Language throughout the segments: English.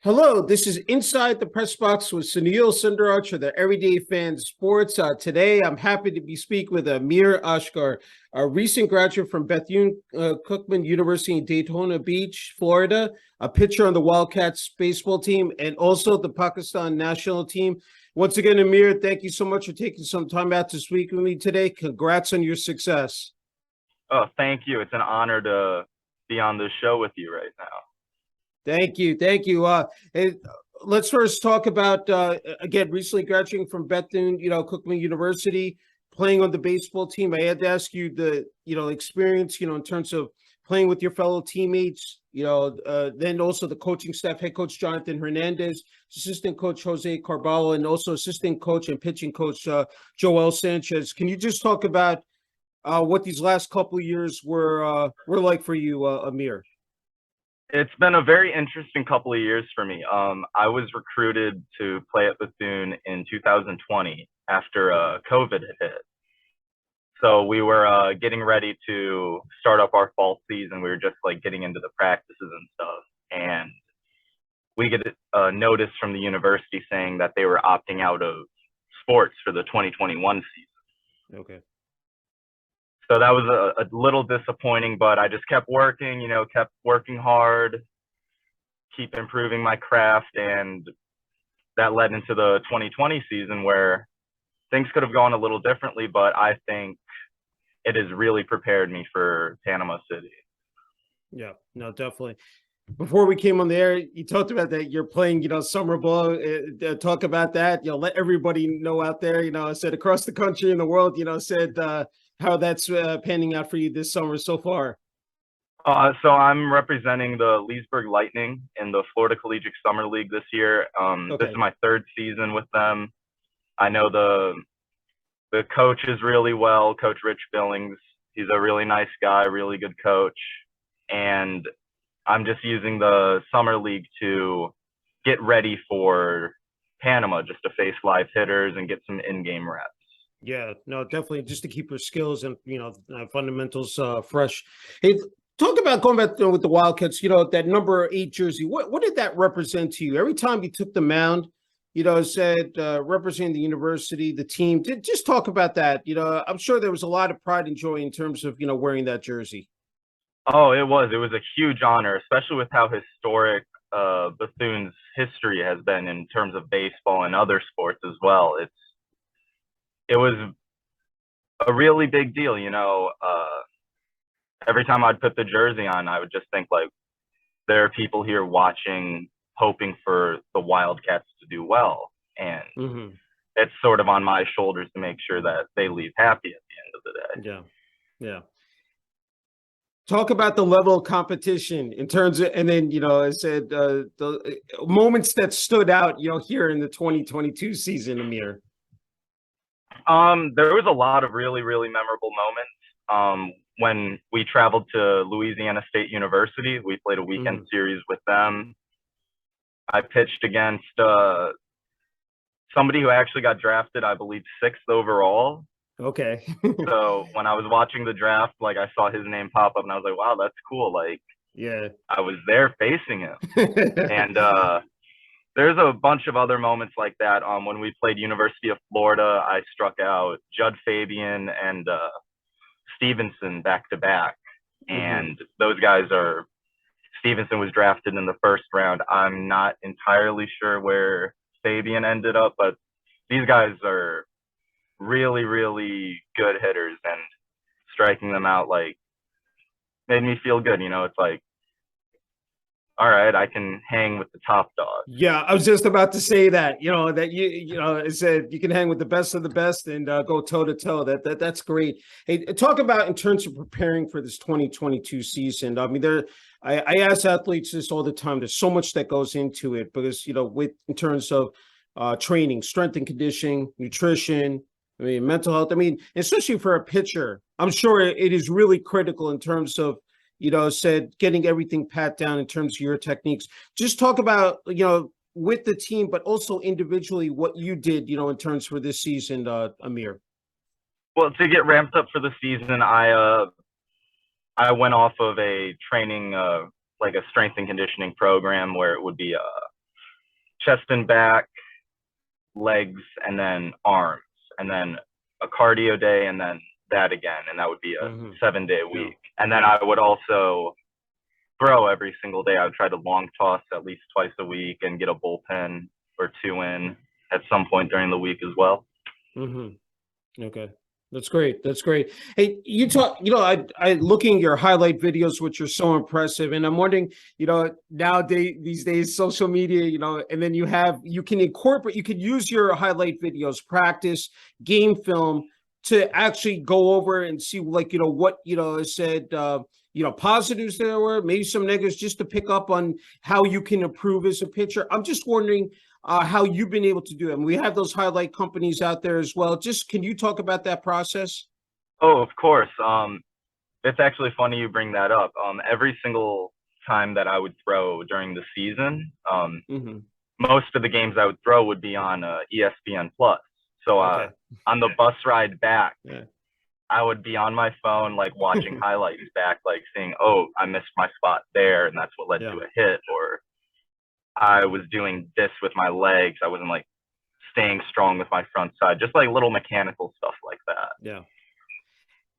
Hello, this is Inside the Press Box with Sunil Sunder Raj for the Everyday Fan Sports. Today, I'm happy to be speaking with Amir Asghar, a recent graduate from Bethune-Cookman University in Daytona Beach, Florida, a pitcher on the Wildcats baseball team, and also the Pakistan national team. Once again, Amir, thank you so much for taking some time out to speak with me today. Congrats on your success. Oh, thank you. It's an honor to be on this show with you right now. Thank you. Thank you. Let's first talk about, again, recently graduating from Bethune-Cookman University, playing on the baseball team. I had to ask you the, experience, in terms of playing with your fellow teammates, then also the coaching staff, head coach Jonathan Hernandez, assistant coach Jose Carballo, and also assistant coach and pitching coach Joel Sanchez. Can you just talk about what these last couple of years were like for you, Amir? It's been a very interesting couple of years for me. I was recruited to play at Bethune in 2020 after COVID had hit. So we were getting ready to start up our fall season. We were just like getting into the practices and stuff. And we get a notice from the university saying that they were opting out of sports for the 2021 season. Okay. So that was a little disappointing, but I just kept working, kept working hard, keep improving my craft. And that led into the 2020 season where things could have gone a little differently, but I think it has really prepared me for Panama City. Yeah, no, definitely. Before we came on the air, you talked about that you're playing, summer ball. Talk about that. Let everybody know out there, I said across the country and the world, how that's panning out for you this summer so far. So I'm representing the Leesburg Lightning in the Florida Collegiate Summer League this year. Okay. This is my third season with them. I know the coach is really well, Coach Rich Billings. He's a really nice guy, really good coach. And I'm just using the summer league to get ready for Panama, just to face live hitters and get some in-game reps. Yeah, no, definitely just to keep your skills and, fundamentals fresh. Hey, talk about going back with the Wildcats, that number 8 jersey. What did that represent to you? Every time you took the mound, said representing the university, the team. Just talk about that. I'm sure there was a lot of pride and joy in terms of, wearing that jersey. Oh, it was a huge honor, especially with how historic Bethune's history has been in terms of baseball and other sports as well. It was a really big deal, every time I'd put the jersey on, I would just think like, there are people here watching, hoping for the Wildcats to do well. And it's sort of on my shoulders to make sure that they leave happy at the end of the day. Yeah. Talk about the level of competition in terms of, and then, I said the moments that stood out, here in the 2022 season, Amir. There was a lot of really, really memorable moments. When we traveled to Louisiana State University, we played a weekend series with them. I pitched against somebody who actually got drafted, I believe, 6th overall. Okay. So when I was watching the draft, like I saw his name pop up and I was like, wow, that's cool. Like, yeah, I was there facing him. And there's a bunch of other moments like that. When we played University of Florida, I struck out Judd Fabian and Stevenson back to back. And those guys Stevenson was drafted in the first round. I'm not entirely sure where Fabian ended up, but these guys are really, really good hitters, and striking them out like made me feel good. It's like, all right, I can hang with the top dog. Yeah, I was just about to say that, that it said you can hang with the best of the best and go toe to toe. That's great. Hey, talk about in terms of preparing for this 2022 season. I mean, I ask athletes this all the time. There's so much that goes into it because, in terms of training, strength and conditioning, nutrition, mental health. Especially for a pitcher, I'm sure it is really critical in terms of, getting everything pat down in terms of your techniques. Just talk about, with the team, but also individually what you did, in terms for this season, Amir. Well, to get ramped up for the season, I went off of a training, like a strength and conditioning program where it would be chest and back, legs, and then arms, and then a cardio day, and then that again, and that would be a 7-day week. And then I would also throw every single day. I would try to long toss at least twice a week and get a bullpen or two in at some point during the week as well. Okay. That's great. That's great. Hey, you talk, I looking at your highlight videos, which are so impressive. And I'm wondering, these days, social media, and then you can incorporate, you could use your highlight videos, practice, game film to actually go over and see what, said, positives there were, maybe some negatives, just to pick up on how you can improve as a pitcher. I'm just wondering, how you've been able to do it. And we have those highlight companies out there as well. Just can you talk about that process? Oh, of course. It's actually funny you bring that up. Every single time that I would throw during the season, most of the games I would throw would be on ESPN Plus. So on the bus ride back, I would be on my phone, like watching highlights back, like saying, oh, I missed my spot there, and that's what led to a hit, or I was doing this with my legs. I wasn't like staying strong with my front side, just like little mechanical stuff like that.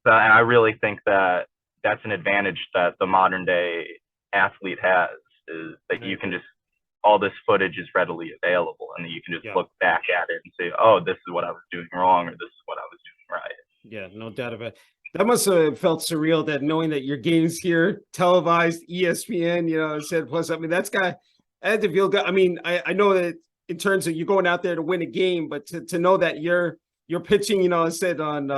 So, and I really think that that's an advantage that the modern day athlete has, is that you can just, all this footage is readily available, and you can just look back at it and say, oh, this is what I was doing wrong, or this is what I was doing right. Yeah, no doubt about it. That must have felt surreal, that knowing that your game's here, televised, ESPN, said plus. I mean, that's I had to feel good. I mean, I know that in terms of you going out there to win a game, but to know that you're pitching, said on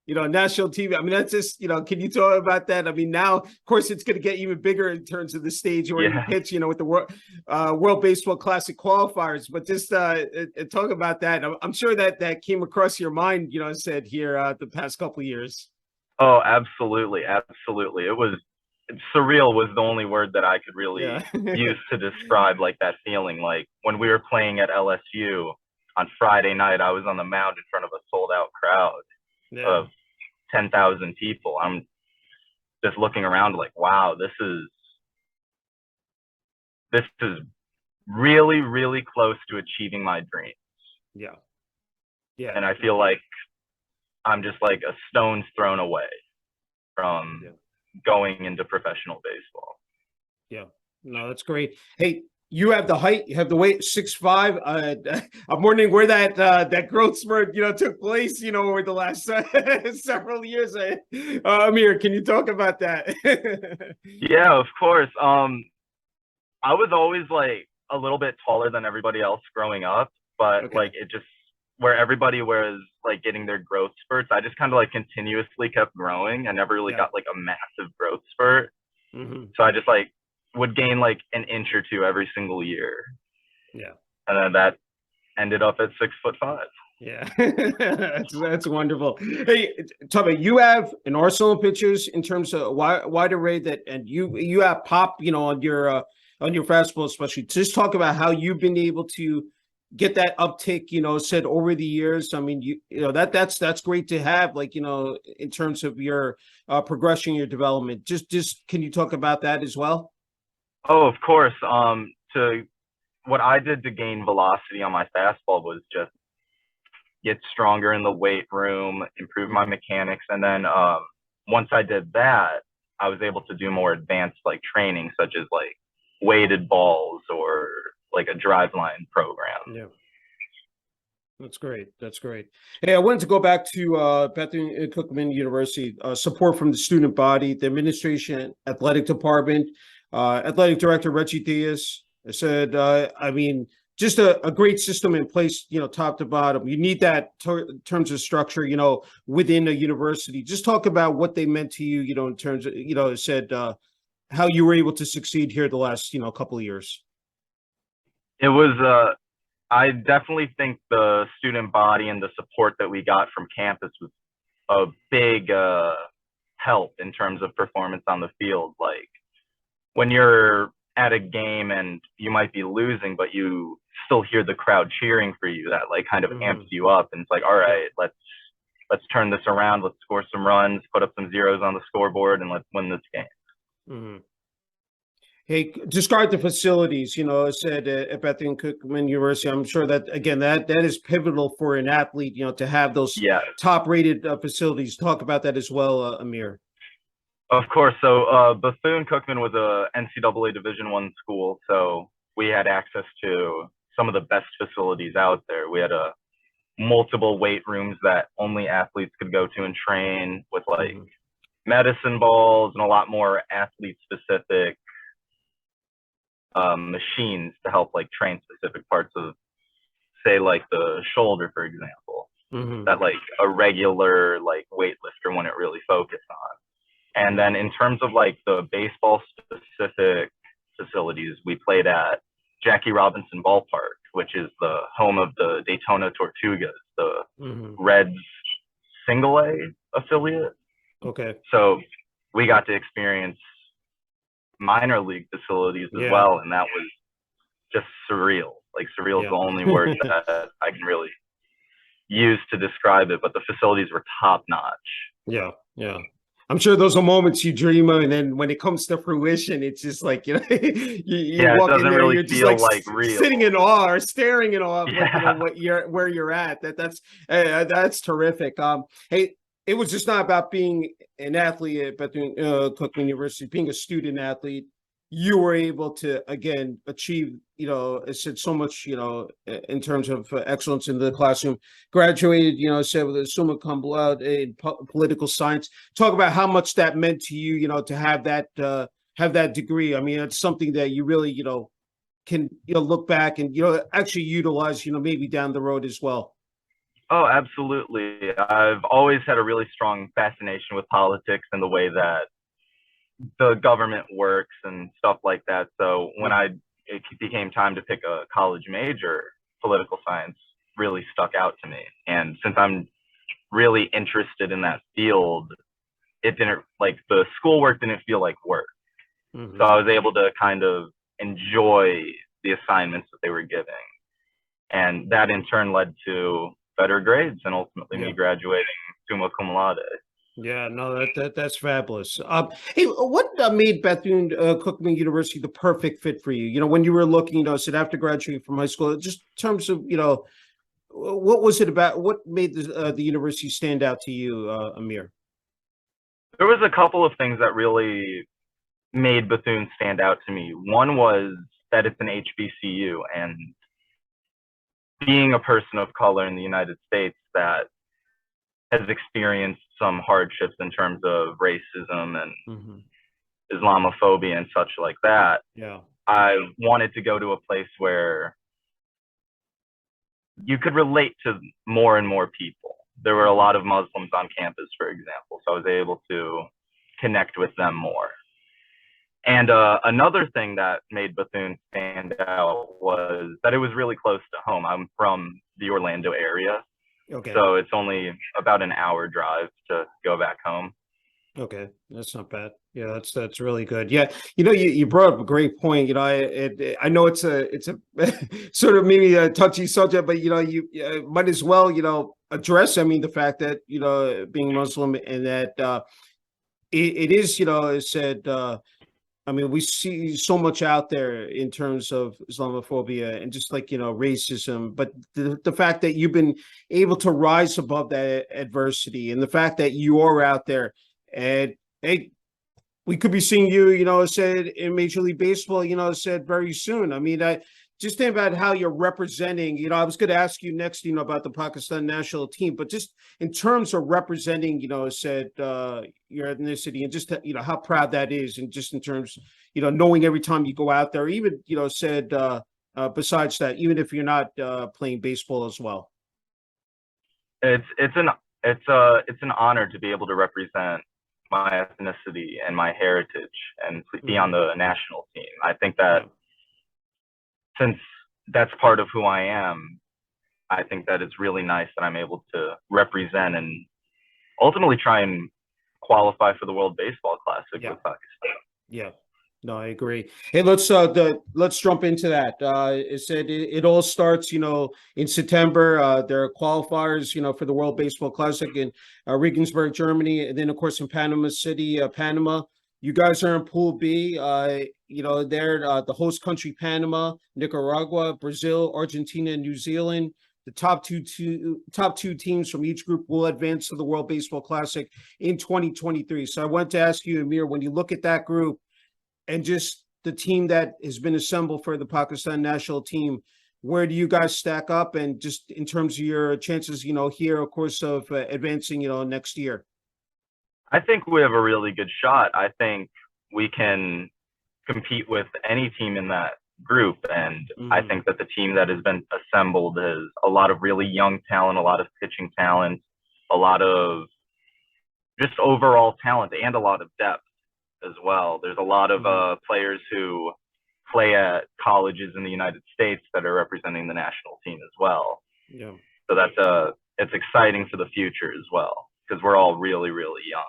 national TV. I mean, that's just, can you talk about that? I mean, now of course it's going to get even bigger in terms of the stage where you pitch, with the World Baseball Classic qualifiers. But just talk about that. I'm sure that came across your mind, said here the past couple of years. Oh, absolutely, absolutely. Surreal was the only word that I could really use to describe like that feeling. Like when we were playing at LSU on Friday night, I was on the mound in front of a sold out crowd of 10,000 people. I'm just looking around like, wow, this is really, really close to achieving my dreams. And I feel like I'm just like a stone's thrown away from going into professional baseball. No, that's great. Hey, you have the height, you have the weight, 6'5". I'm wondering where that growth spurt, took place, over the last several years. Amir, can you talk about that? Yeah, of course. I was always like a little bit taller than everybody else growing up, but like it just, where everybody was like getting their growth spurts, I just kind of like continuously kept growing. I never really got like a massive growth spurt. So I just like would gain like an inch or two every single year. And then that ended up at 6'5". That's wonderful. Hey, tell me, you have an arsenal of pitchers in terms of wide array and you have pop, on your fastball, especially. Just talk about how you've been able to get that uptick, said over the years. I mean, that's great to have, like, in terms of your progression, your development. Just can you talk about that as well? Oh, of course. To what I did to gain velocity on my fastball was just get stronger in the weight room, improve my mechanics, and then once I did that, I was able to do more advanced like training, such as like weighted balls or like a drive line program. That's great. That's great. Hey, I wanted to go back to Bethune-Cookman University, support from the student body, the administration, athletic department, athletic director Reggie Diaz. I said, I mean, just a great system in place, top to bottom. You need that in terms of structure, within a university. Just talk about what they meant to you, in terms of, said how you were able to succeed here the last, couple of years. It was, I definitely think the student body and the support that we got from campus was a big help in terms of performance on the field. Like when you're at a game and you might be losing, but you still hear the crowd cheering for you, that like kind of amps you up, and it's like, all right, let's turn this around, let's score some runs, put up some zeros on the scoreboard, and let's win this game. Hey, describe the facilities, it said at Bethune-Cookman University. I'm sure that, again, that is pivotal for an athlete, to have those Yeah, top-rated facilities. Talk about that as well, Amir. of course. So Bethune-Cookman was a NCAA Division I school, so we had access to some of the best facilities out there. We had a multiple weight rooms that only athletes could go to and train with like medicine balls and a lot more athlete specific machines to help like train specific parts of, say, like the shoulder, for example, that like a regular like weightlifter wouldn't really focus on. And then in terms of like the baseball specific facilities, we played at Jackie Robinson Ballpark, which is the home of the Daytona Tortugas, the Reds single A affiliate. Okay. So we got to experience minor league facilities as well, and that was just surreal. Like surreal is the only word that I can really use to describe it, but the facilities were top notch. Yeah. I'm sure those are moments you dream of, and then when it comes to fruition, it's just like, you walk in there, really you're just like real. Sitting in awe or staring in awe of like, where you're at. That's terrific. Hey, it was just not about being an athlete at Bethune-Cookman University, being a student athlete. You were able to, again, achieve, I said so much, in terms of excellence in the classroom. Graduated, said with a summa cum laude in political science. Talk about how much that meant to you, to have that degree. I mean, it's something that you really, can, look back and, actually utilize, maybe down the road as well. Oh, absolutely. I've always had a really strong fascination with politics and the way that the government works and stuff like that. So when it became time to pick a college major, political science really stuck out to me. And since I'm really interested in that field, it didn't, like, the schoolwork didn't feel like work. So I was able to kind of enjoy the assignments that they were giving. And that in turn led to better grades and ultimately me graduating summa cum laude. Yeah, no, that's fabulous. Hey, what made Bethune-Cookman University the perfect fit for you? When you were looking, said after graduating from high school, just in terms of, what was it about? What made the university stand out to you, Amir? There was a couple of things that really made Bethune stand out to me. One was that it's an HBCU, and being a person of color in the United States that has experienced some hardships in terms of racism and Islamophobia and such like that. Yeah, I wanted to go to a place where you could relate to more and more people. There were a lot of Muslims on campus, for example, so I was able to connect with them more. And another thing that made Bethune stand out was that it was really close to home. I'm from the Orlando area. Okay. So it's only about an hour drive to go back home. Okay, that's not bad. Yeah, that's really good. Yeah, you brought up a great point. I know it's a sort of maybe a touchy subject, but you might as well address. I mean, the fact that being Muslim and that it is it said. I mean, we see so much out there in terms of Islamophobia and just like, racism, but the fact that you've been able to rise above that adversity and the fact that you are out there and, hey, we could be seeing you, said in Major League Baseball, said very soon. I mean, just think about how you're representing, I was going to ask you next, about the Pakistan national team, but just in terms of representing, said your ethnicity and just, how proud that is. And just in terms, knowing every time you go out there, even, said besides that, even if you're not playing baseball as well. It's an honor to be able to represent my ethnicity and my heritage and be on the national team. I think that since that's part of who I am, I think that it's really nice that I'm able to represent and ultimately try and qualify for the World Baseball Classic with Pakistan. Yeah, no, I agree. Hey, let's jump into that. It said it all starts, in September. There are qualifiers, for the World Baseball Classic in Regensburg, Germany, and then of course in Panama City, Panama. You guys are in Pool B. They're the host country, Panama, Nicaragua, Brazil, Argentina, and New Zealand. The top two teams from each group will advance to the World Baseball Classic in 2023. So I want to ask you, Amir, when you look at that group and just the team that has been assembled for the Pakistan national team, where do you guys stack up? And just in terms of your chances, here, of course, of advancing, next year. I think we have a really good shot. I think we can compete with any team in that group. And I think that the team that has been assembled is a lot of really young talent, a lot of pitching talent, a lot of just overall talent, and a lot of depth as well. There's a lot of players who play at colleges in the United States that are representing the national team as well. Yeah. So it's exciting for the future as well, because we're all really, really young.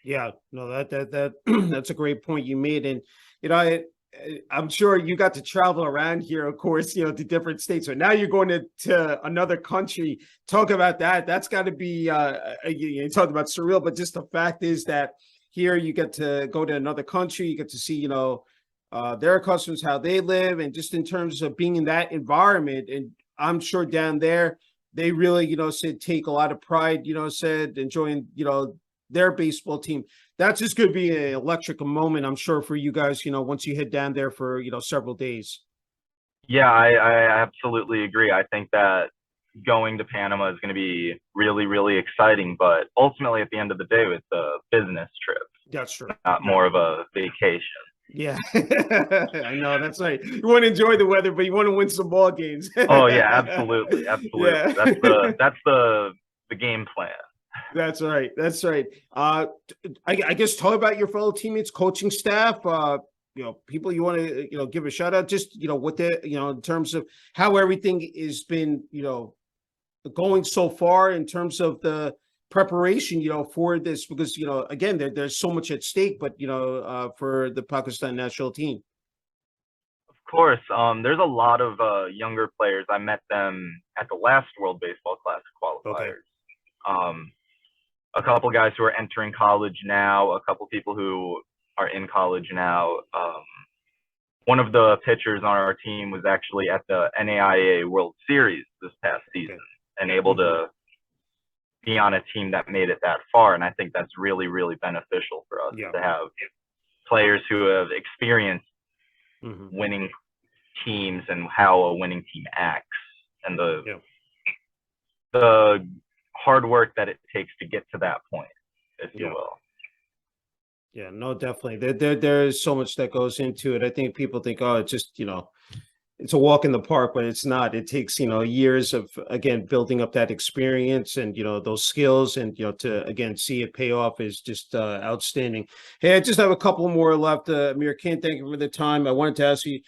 Yeah, no, that that's a great point you made. And, I'm sure you got to travel around here, of course, to different states. But now you're going to another country. Talk about that. That's got to be, you talked about surreal, but just the fact is that here you get to go to another country. You get to see, their customs, how they live, and just in terms of being in that environment. And I'm sure down there, they really, said take a lot of pride, said enjoying, their baseball team. That's just going to be an electric moment, I'm sure, for you guys, once you head down there for, several days. Yeah, I absolutely agree. I think that going to Panama is going to be really, really exciting, but ultimately at the end of the day, it's a business trip. That's true. Not more of a vacation. Yeah, I know. That's right. You want to enjoy the weather, but you want to win some ball games. Oh yeah, absolutely. Yeah. That's the game plan. That's right. That's right. I guess talk about your fellow teammates, coaching staff, people you want to, give a shout out, just, what they, in terms of how everything has been, going so far in terms of the preparation, for this, because, again, there's so much at stake, but, for the Pakistan national team. Of course. There's a lot of younger players. I met them at the last World Baseball Classic qualifiers. Okay. A couple guys who are entering college now, a couple people who are in college now. One of the pitchers on our team was actually at the NAIA World Series this past season and able to be on a team that made it that far. And I think that's really, really beneficial for us to have players who have experienced winning teams and how a winning team acts, and the hard work that it takes to get to that point, if you will. Yeah, no, definitely. There is so much that goes into it. I think people think, oh, it's just, it's a walk in the park, but it's not. It takes, years of, again, building up that experience and, those skills, and, to, again, see it pay off is just outstanding. Hey, I just have a couple more left. Amir, can't thank you for the time. I wanted to ask you,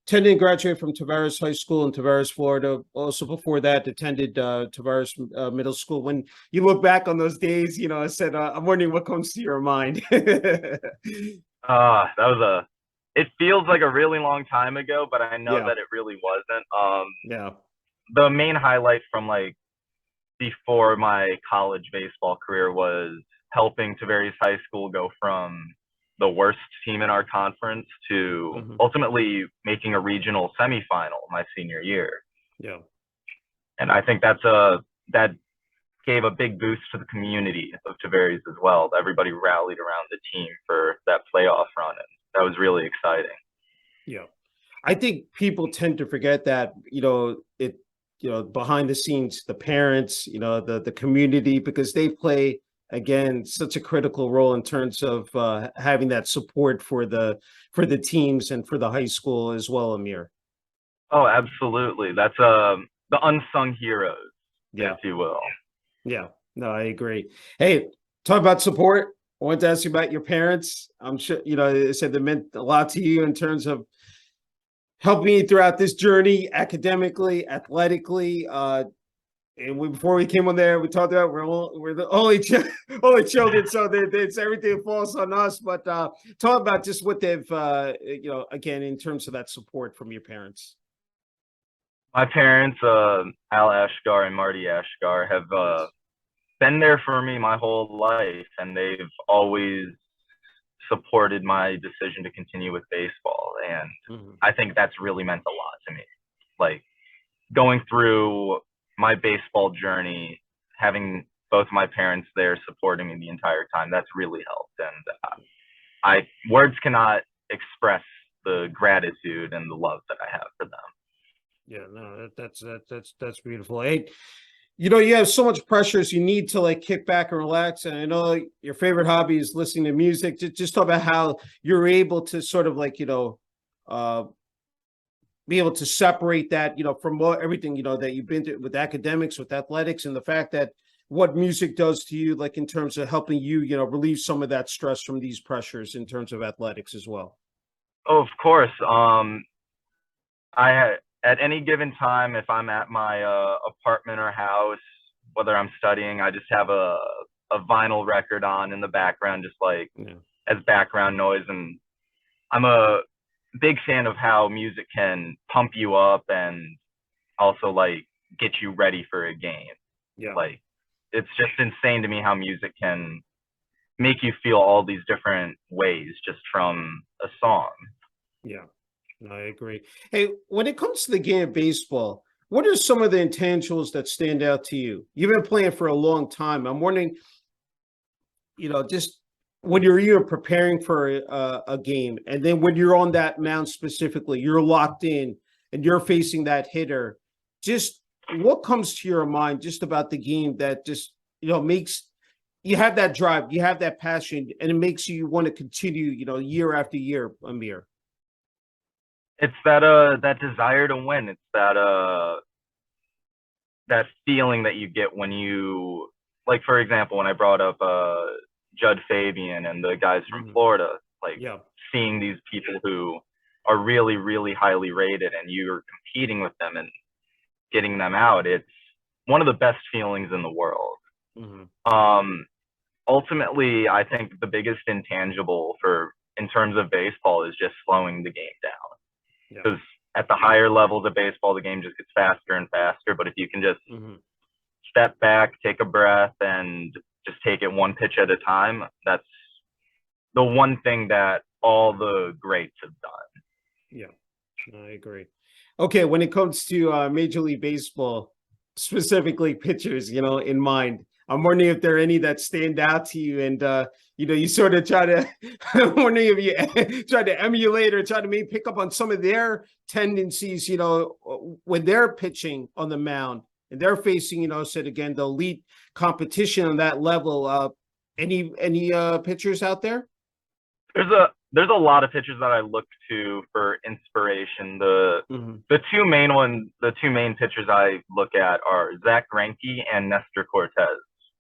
attended and graduated from Tavares High School in Tavares, Florida. Also, before that, attended Tavares Middle School. When you look back on those days, I said, I'm wondering what comes to your mind. It feels like a really long time ago, but I know that it really wasn't. The main highlight from before my college baseball career was helping Tavares High School go from the worst team in our conference to ultimately making a regional semifinal my senior year. Yeah. And I think that gave a big boost to the community of Tavares as well. Everybody rallied around the team for that playoff run, and that was really exciting. Yeah. I think people tend to forget that, behind the scenes, the parents, the community, because they play, again, such a critical role in terms of having that support for the teams and for the high school as well, Amir. Oh, absolutely. That's the unsung heroes, if you will. Yeah, no, I agree. Hey, talk about support. I wanted to ask you about your parents. I'm sure, they said they meant a lot to you in terms of helping you throughout this journey, academically, athletically. And before we came on there, we talked about we're the only children, so it's everything falls on us. But talk about just what they've, again, in terms of that support from your parents. My parents, Al Asghar and Marty Asghar, have been there for me my whole life, and they've always supported my decision to continue with baseball. And I think that's really meant a lot to me. Like going through my baseball journey, having both my parents there supporting me the entire time, that's really helped. And words cannot express the gratitude and the love that I have for them. Yeah, no, that's beautiful. Hey, you have so much pressure, so you need to like kick back and relax. And I know your favorite hobby is listening to music. Just talk about how you're able to sort of like, be able to separate that, from everything, that you've been through with academics, with athletics, and the fact that what music does to you, like in terms of helping you, relieve some of that stress from these pressures in terms of athletics as well. Oh, of course. At any given time, if I'm at my apartment or house, whether I'm studying, I just have a vinyl record on in the background, just like as background noise. And I'm a big fan of how music can pump you up and also like get you ready for a game. Yeah. Like it's just insane to me how music can make you feel all these different ways just from a song. Yeah. I agree. Hey, when it comes to the game of baseball, what are some of the intangibles that stand out to you? You've been playing for a long time. I'm wondering, just when you're even preparing for a game, and then when you're on that mound specifically, you're locked in and you're facing that hitter, just what comes to your mind just about the game that just, makes you have that drive, you have that passion, and it makes you want to continue, year after year, Amir? It's that desire to win. It's that feeling that you get when you, like, for example, when I brought up Judd Fabian and the guys from Florida, like seeing these people who are really, really highly rated and you're competing with them and getting them out. It's one of the best feelings in the world. Ultimately, I think the biggest intangible in terms of baseball is just slowing the game down. Because at the higher levels of baseball, the game just gets faster and faster. But if you can just step back, take a breath, and just take it one pitch at a time, that's the one thing that all the greats have done. Yeah, I agree. Okay, when it comes to Major League Baseball, specifically pitchers, in mind, I'm wondering if there are any that stand out to you, and you sort of try to. I'm wondering if you try to emulate or try to maybe pick up on some of their tendencies, when they're pitching on the mound and they're facing, said again, the elite competition on that level. Any pitchers out there? There's a lot of pitchers that I look to for inspiration. The two main pitchers I look at are Zach Greinke and Nestor Cortez.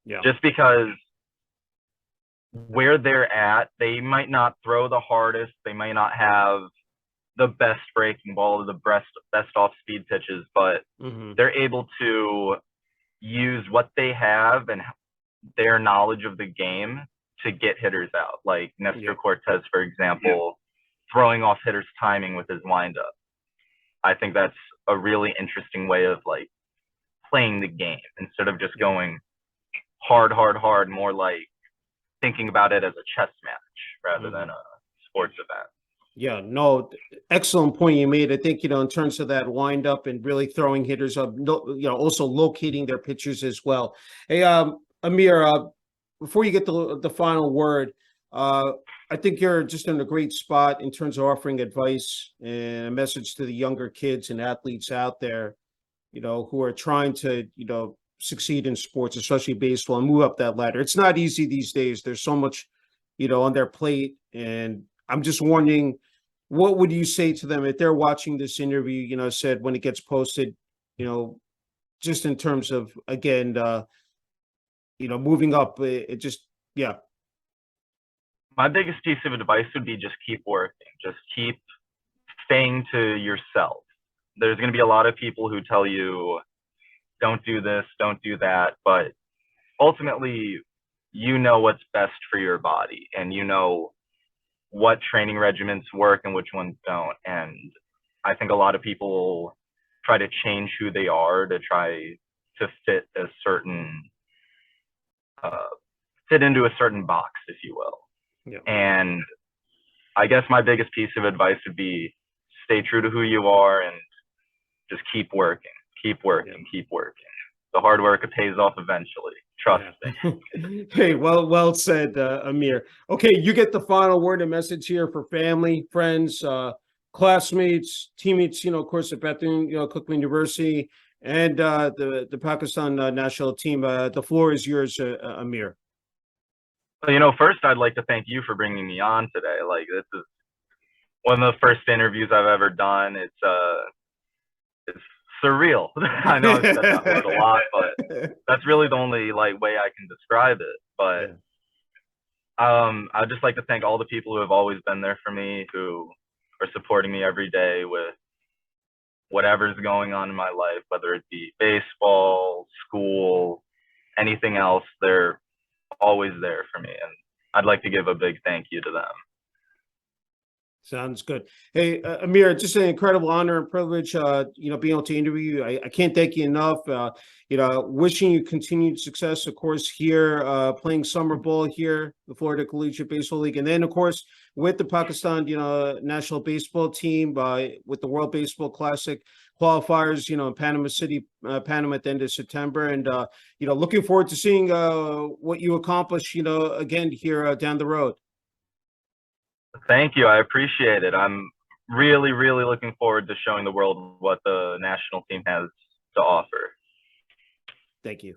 Yeah. Just because where they're at, they might not throw the hardest, they might not have the best breaking ball or the best off-speed pitches, but they're able to use what they have and their knowledge of the game to get hitters out. Like Nestor Cortez, for example, throwing off hitters' timing with his windup. I think that's a really interesting way of like playing the game instead of just going hard, more like thinking about it as a chess match rather than a sports event. Yeah, no, excellent point you made. I think, in terms of that wind up and really throwing hitters up, also locating their pitchers as well. Hey, Amir, before you get the final word, I think you're just in a great spot in terms of offering advice and a message to the younger kids and athletes out there, who are trying to, succeed in sports, especially baseball, and move up that ladder. It's not easy these days. There's so much, on their plate. And I'm just wondering, what would you say to them if they're watching this interview, said when it gets posted, just in terms of, again, moving up, My biggest piece of advice would be just keep working. Just keep staying to yourself. There's going to be a lot of people who tell you, don't do this, don't do that. But ultimately, what's best for your body and what training regimens work and which ones don't. And I think a lot of people try to change who they are to try to fit a certain, fit into a certain box, if you will. Yeah. And I guess my biggest piece of advice would be stay true to who you are and just keep working, keep working, keep working. The hard work, it pays off eventually. Trust me. Hey, well said, Amir. Okay, you get the final word and message here for family, friends, classmates, teammates, of course, at Bethune-Cookman University and the Pakistan national team. The floor is yours, Amir. First, I'd like to thank you for bringing me on today. Like, this is one of the first interviews I've ever done. It's surreal. I know I've said that word a lot, but that's really the only way I can describe it. But I'd just like to thank all the people who have always been there for me, who are supporting me every day with whatever's going on in my life, whether it be baseball, school, anything else. They're always there for me, and I'd like to give a big thank you to them. Sounds good. Hey, Amir, just an incredible honor and privilege, being able to interview you. I can't thank you enough. Wishing you continued success, of course, here, playing summer ball here, the Florida Collegiate Baseball League. And then, of course, with the Pakistan, national baseball team, with the World Baseball Classic qualifiers, in Panama City, Panama at the end of September. And, looking forward to seeing what you accomplish, again, here down the road. Thank you. I appreciate it. I'm really, really looking forward to showing the world what the national team has to offer. Thank you.